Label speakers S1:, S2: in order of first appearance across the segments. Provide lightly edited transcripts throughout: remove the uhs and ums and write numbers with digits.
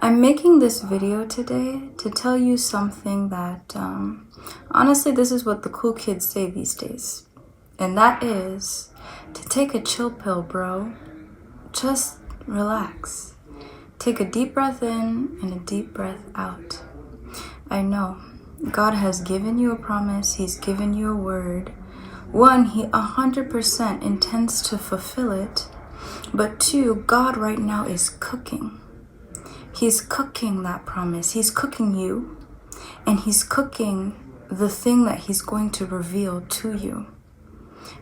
S1: I'm making this video today to tell you something that, honestly, this is what the cool kids say these days. And that is to take a chill pill, bro. Just relax. Take a deep breath in and a deep breath out. I know God has given you a promise. He's given you a word. One, he 100% intends to fulfill it. But two, God right now is cooking. He's cooking that promise. He's cooking you. And he's cooking the thing that he's going to reveal to you.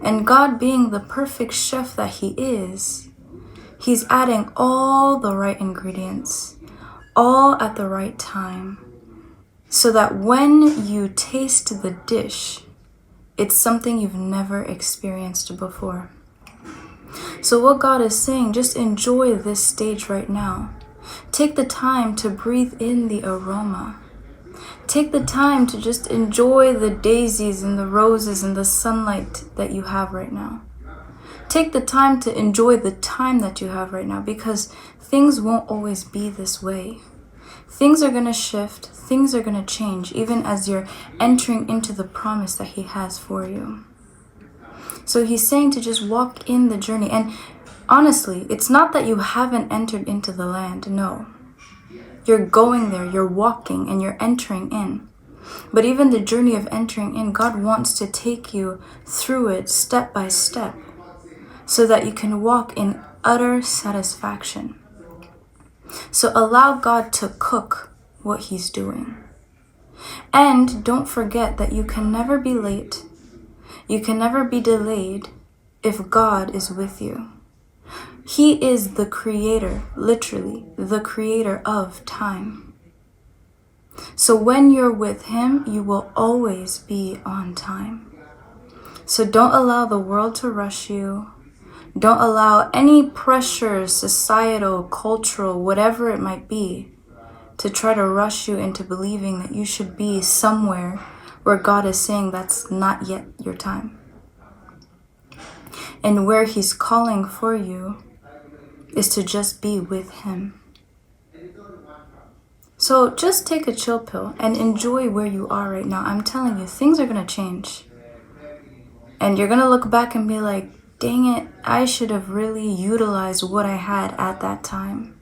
S1: And God, being the perfect chef that he is, he's adding all the right ingredients, all at the right time, so that when you taste the dish, it's something you've never experienced before. So what God is saying, just enjoy this stage right now. Take the time to breathe in the aroma. Take the time to just enjoy the daisies and the roses and the sunlight that you have right now. Take the time to enjoy the time that you have right now, because things won't always be this way. Things are going to shift. Things are going to change, even as you're entering into the promise that he has for you. So he's saying to just walk in the journey. And honestly, it's not that you haven't entered into the land. No. You're going there, you're walking, and you're entering in. But even the journey of entering in, God wants to take you through it step by step, so that you can walk in utter satisfaction. So allow God to cook what he's doing. And don't forget that you can never be late. You can never be delayed if God is with you. He is the creator, literally the creator of time. So when you're with him, you will always be on time. So don't allow the world to rush you. Don't allow any pressure, societal, cultural, whatever it might be, to try to rush you into believing that you should be somewhere where God is saying that's not yet your time. And where he's calling for you is to just be with him. So just take a chill pill and enjoy where you are right now. I'm telling you, things are going to change. And you're going to look back and be like, dang it, I should have really utilized what I had at that time.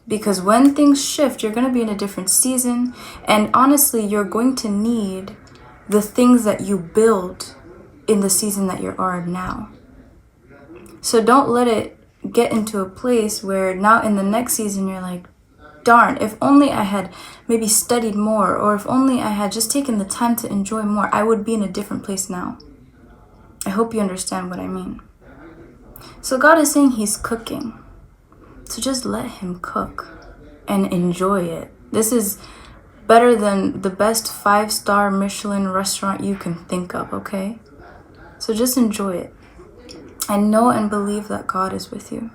S1: Because when things shift, you're going to be in a different season. And honestly, you're going to need the things that you build in the season that you are now. So don't let it get into a place where now in the next season you're like, darn, if only I had maybe studied more, or if only I had just taken the time to enjoy more, I would be in a different place now. I hope you understand what I mean. So God is saying he's cooking. So just let him cook and enjoy it. This is better than the best 5-star Michelin restaurant you can think of, okay? So just enjoy it. And know and believe that God is with you.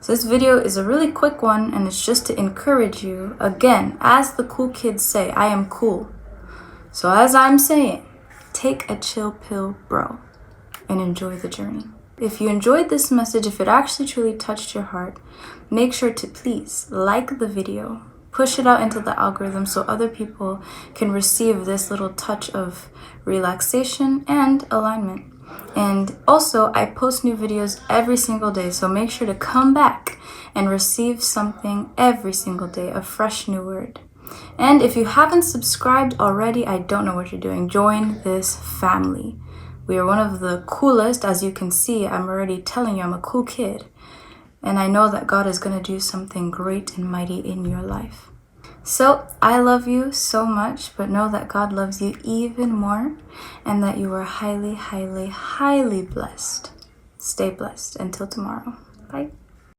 S1: So this video is a really quick one, and it's just to encourage you. Again, as the cool kids say, I am cool. So as I'm saying, take a chill pill, bro, and enjoy the journey. If you enjoyed this message, if it actually truly touched your heart, make sure to please like the video, push it out into the algorithm so other people can receive this little touch of relaxation and alignment. And also, I post new videos every single day, so make sure to come back and receive something every single day, a fresh new word. And if you haven't subscribed already, I don't know what you're doing. Join this family. We are one of the coolest. As you can see, I'm already telling you I'm a cool kid. And I know that God is going to do something great and mighty in your life. So I love you so much, but know that God loves you even more, and that you are highly, highly, highly blessed. Stay blessed. Until tomorrow. Bye.